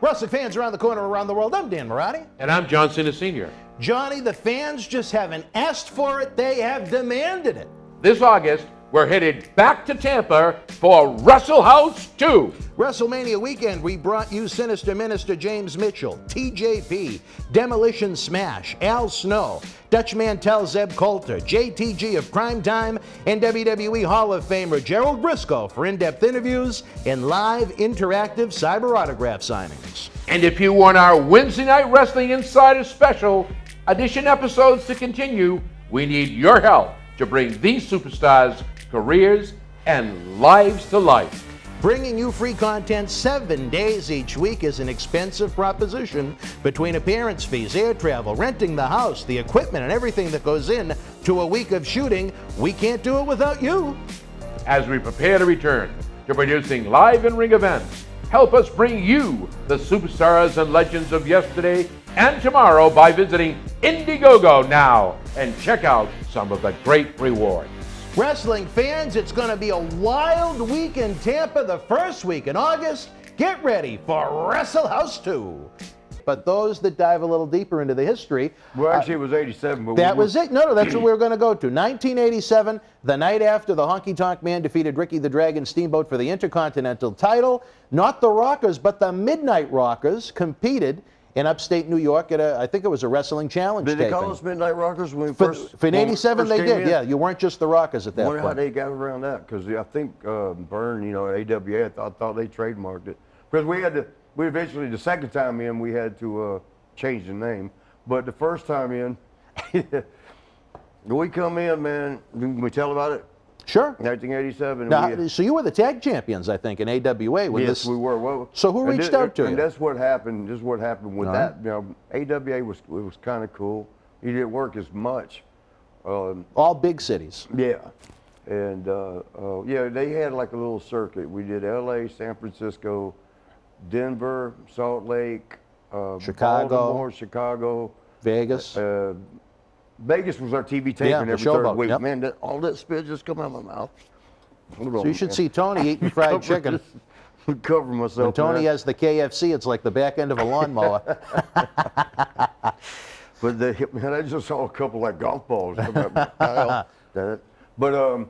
Wrestling fans around the corner, around the world, I'm Dan Marty. And I'm John Cena Sr. Johnny, the fans just haven't asked for it, they have demanded it. This August, we're headed back to Tampa for Wrestle House 2. WrestleMania weekend, we brought you Sinister Minister James Mitchell, TJP, Demolition Smash, Al Snow, Dutch Mantel Zeb Coulter, JTG of Primetime, and WWE Hall of Famer Gerald Briscoe for in-depth interviews and live interactive cyber autograph signings. And if you want our Wednesday Night Wrestling Insiders Special Edition episodes to continue, we need your help to bring these superstars' careers and lives to life. Bringing you free content 7 days each week is an expensive proposition. Between appearance fees, air travel, renting the house, the equipment, and everything that goes in to a week of shooting, we can't do it without you. As we prepare to return to producing live in-ring events, help us bring you the superstars and legends of yesterday and tomorrow by visiting Indiegogo now and check out some of the great rewards. Wrestling fans, it's going to be a wild week in Tampa the first week in August. Get ready for Wrestle House 2. But those that dive a little deeper into the history... Well, actually, it was 87. But that was it. No, that's what we were going to go to. 1987, the night after the Honky Tonk Man defeated Ricky the Dragon Steamboat for the Intercontinental title. Not the Rockers, but the Midnight Rockers competed in upstate New York at I think it was a wrestling challenge. Did they taping. call us Midnight Rockers when we For first? in '87, they did. Yeah, you weren't just the Rockers at that I wonder point. how they got around that, because I think Byrne, AWA, I thought they trademarked it, because we eventually, the second time in, we had to change the name, but the first time in, we come in, man. Can we tell about it? Sure. 1987. Now, so you were the tag champions, I think, in AWA. Yes, we were. Well, so who reached out to you? And that's what happened. This is what happened with that. AWA was kind of cool. He didn't work as much. All big cities. Yeah, and they had like a little circuit. We did L.A., San Francisco, Denver, Salt Lake, Baltimore, Chicago, Vegas. Vegas was our TV taping every third week. Yep. Man, all that spit just come out of my mouth. So you should see Tony eating fried chicken. Cover myself. When Tony has the KFC, it's like the back end of a lawnmower. But I just saw a couple like golf balls come out. But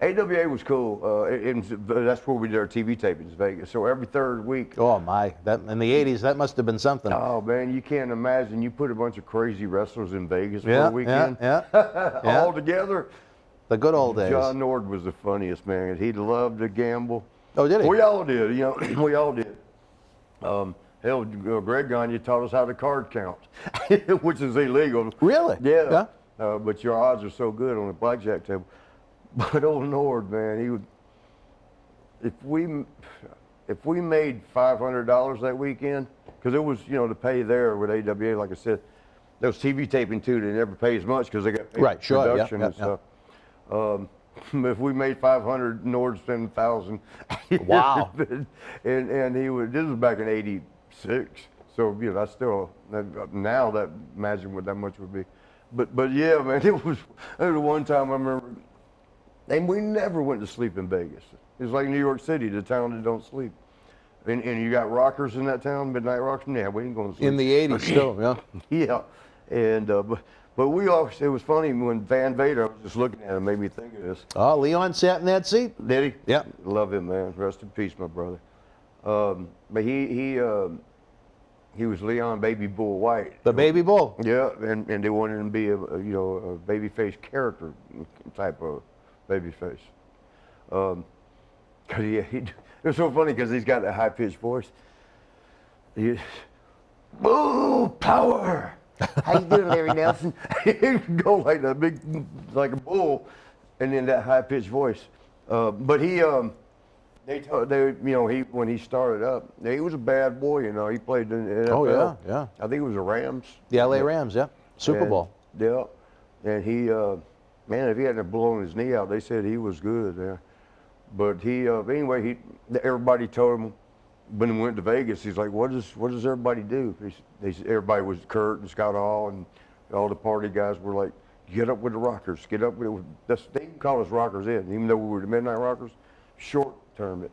AWA was cool. That's where we did our TV tapings, Vegas. So every third week. Oh my! That in the '80s, that must have been something. Oh man, you can't imagine. You put a bunch of crazy wrestlers in Vegas for a weekend, all together. The good old days. John Nord was the funniest man. He loved to gamble. Oh, did he? We all did. We all did. Hell, Greg Gagne taught us how to card count, which is illegal. Really? Yeah. But your odds are so good on the blackjack table. But old Nord, man, he would. If we made $500 that weekend, because it was to pay there with AWA, like I said, there was TV taping too. They never pay as much because they got paid for production and stuff. If we made 500, Nord spent 1,000. Wow. and he would. This was back in '86, so that's still now that imagine what that much would be. But yeah, man, it was one time I remember. And we never went to sleep in Vegas. It's like New York City, the town that don't sleep. And you got rockers in that town, Midnight Rockers? Yeah, we ain't going to sleep. In the 80s still, yeah. Yeah. And, but we always, it was funny when Van Vader, I was just looking at him, made me think of this. Oh, Leon sat in that seat? Did he? Yeah. Love him, man. Rest in peace, my brother. But he was Leon Baby Bull White. The Baby Bull? Yeah, and they wanted him to be a babyface character type of babyface. It was so funny because he's got that high-pitched voice. Bull power! How you doing, Larry Nelson? He'd go like that big, like a bull, and then that high-pitched voice. But when he started up, he was a bad boy. He played in the NFL. Oh yeah. I think it was the Rams. The LA Rams, yeah. Super Bowl. Yeah, and he, man, if he hadn't blown his knee out, they said he was good there. But anyway, everybody told him when he went to Vegas, he's like, what does everybody do? Everybody was Kurt and Scott Hall and all the party guys were like, get up with the Rockers, get up with it. They can call us Rockers even though we were the Midnight Rockers, short term it.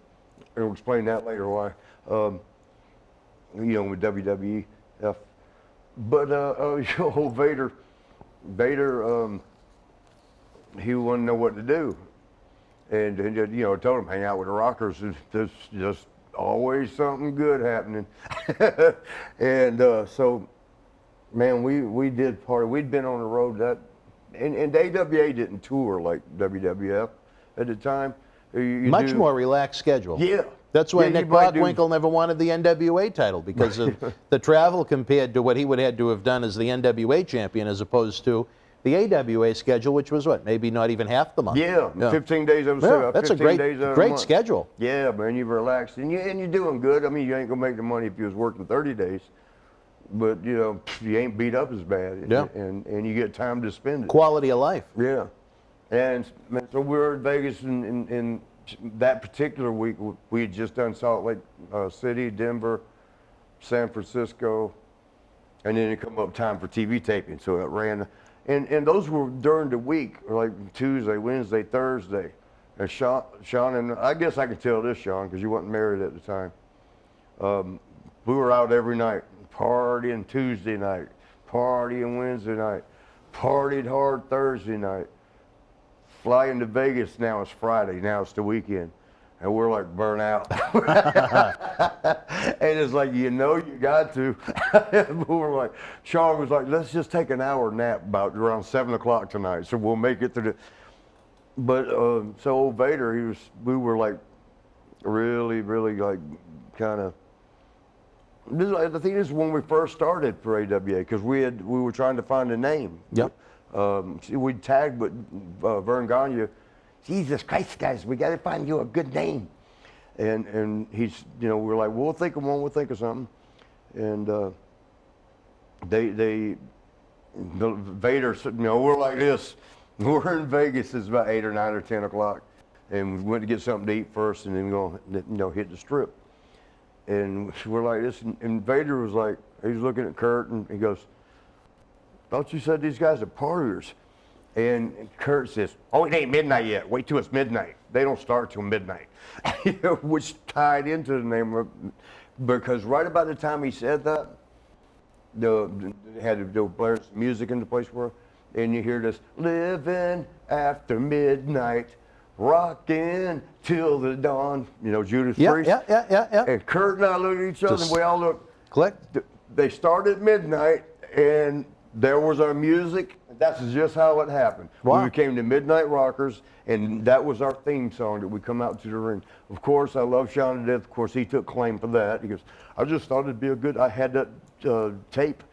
We'll explain that later why. with WWF. But old Vader, he wouldn't know what to do, and told him hang out with the Rockers. And there's just always something good happening, and so, man, we did party. We'd been on the road and the AWA didn't tour like WWF at the time. Much more relaxed schedule. Yeah. That's why Nick Bockwinkel never wanted the NWA title, because of the travel compared to what he would have had to have done as the NWA champion, as opposed to the AWA schedule, which was what, maybe not even half the month. Yeah, 15 days of that's a great schedule. Yeah, man, you're relaxed and you're doing good. I mean, you ain't gonna make the money if you was working 30 days, but you ain't beat up as bad. Yeah. And you get time to spend it. Quality of life. Yeah, and man, so we were in Vegas in that particular week. We had just done Salt Lake City, Denver, San Francisco, and then it come up time for TV taping. So it ran, and those were during the week, like Tuesday, Wednesday, Thursday. And Sean, and I guess I can tell this, Sean, because you weren't married at the time. We were out every night, partying Tuesday night, partying Wednesday night, partied hard Thursday night. Flying to Vegas, now it's Friday, now it's the weekend, and we're like burnt out. And it's like, you got to. We're like, Sean was like, let's just take an hour nap about around 7 o'clock tonight, so we'll make it through the. But so old Vader, we were like, really, really like, kind of. I think this is when we first started for AWA, because we were trying to find a name. Yep. We tagged with Vern Gagne. Jesus Christ, guys, we got to find you a good name. And he's, we're like, we'll think of one, we'll think of something. And Vader, we're like this. We're in Vegas. It's about 8 or 9 or 10 o'clock, and we went to get something to eat first, and then go, hit the strip. And we're like this, and Vader was like, he's looking at Kurt, and he goes, thought you said these guys are partiers. And Kurt says, oh, it ain't midnight yet. Wait till it's midnight. They don't start till midnight. Which tied into the name because right about the time he said that, they had to blare some music in the place where, and you hear this, living after midnight, rocking till the dawn, Judas Priest. Yeah. And Kurt and I looked at each other, and we all looked. Click. They started at midnight, and there was our music. That's just how it happened. Wow. We became the Midnight Rockers, and that was our theme song that we come out to the ring. Of course, I love Sean to death. Of course, he took claim for that. He goes, I just thought it'd be a good, I had that tape,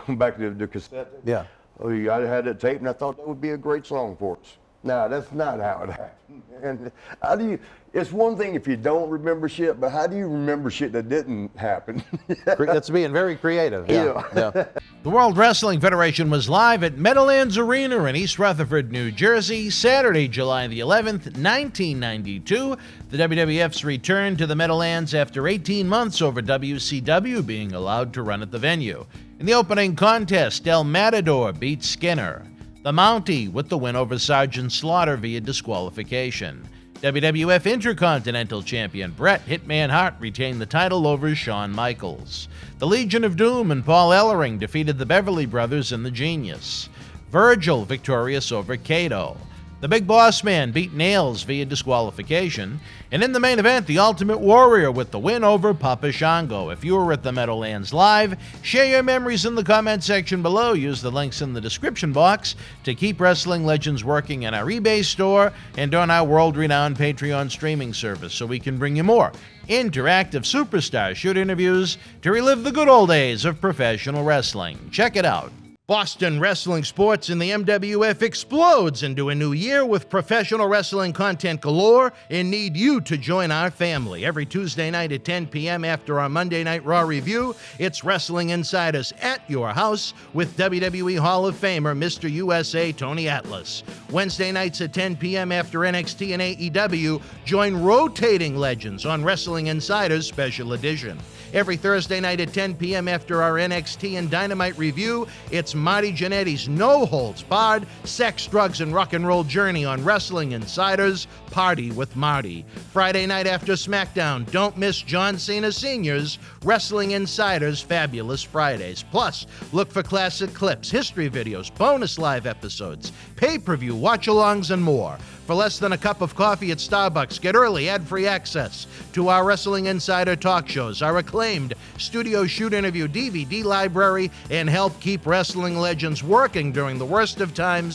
back to the cassette. Yeah. I had that tape, and I thought that would be a great song for us. No, that's not how it happened. And how do you, it's one thing if you don't remember shit, but how do you remember shit that didn't happen? That's being very creative. Yeah. The World Wrestling Federation was live at Meadowlands Arena in East Rutherford, New Jersey, Saturday, July the 11th, 1992. The WWF's return to the Meadowlands after 18 months over WCW being allowed to run at the venue. In the opening contest, El Matador beat Skinner. The Mountie with the win over Sergeant Slaughter via disqualification. WWF Intercontinental Champion Bret Hitman Hart retained the title over Shawn Michaels. The Legion of Doom and Paul Ellering defeated the Beverly Brothers and the Genius. Virgil victorious over Kato. The Big Boss Man beat Nails via disqualification. And in the main event, the Ultimate Warrior with the win over Papa Shango. If you were at the Meadowlands Live, share your memories in the comment section below. Use the links in the description box to keep Wrestling Legends working in our eBay store and on our world-renowned Patreon streaming service so we can bring you more interactive superstar shoot interviews to relive the good old days of professional wrestling. Check it out. Boston Wrestling Sports in the MWF explodes into a new year with professional wrestling content galore and need you to join our family. Every Tuesday night at 10 p.m. after our Monday Night Raw review, it's Wrestling Insiders at your house with WWE Hall of Famer Mr. USA Tony Atlas. Wednesday nights at 10 p.m. after NXT and AEW, join rotating legends on Wrestling Insiders Special Edition. Every Thursday night at 10 p.m. after our NXT and Dynamite review, it's Marty Jannetty's no-holds-barred sex, drugs, and rock and roll journey on Wrestling Insiders Party with Marty. Friday night after SmackDown, don't miss John Cena Sr.'s Wrestling Insiders Fabulous Fridays. Plus, look for classic clips, history videos, bonus live episodes, pay-per-view, watch-alongs, and more. For less than a cup of coffee at Starbucks, get early ad-free access to our Wrestling Insider talk shows, our acclaimed studio shoot interview DVD library, and help keep wrestling legends working during the worst of times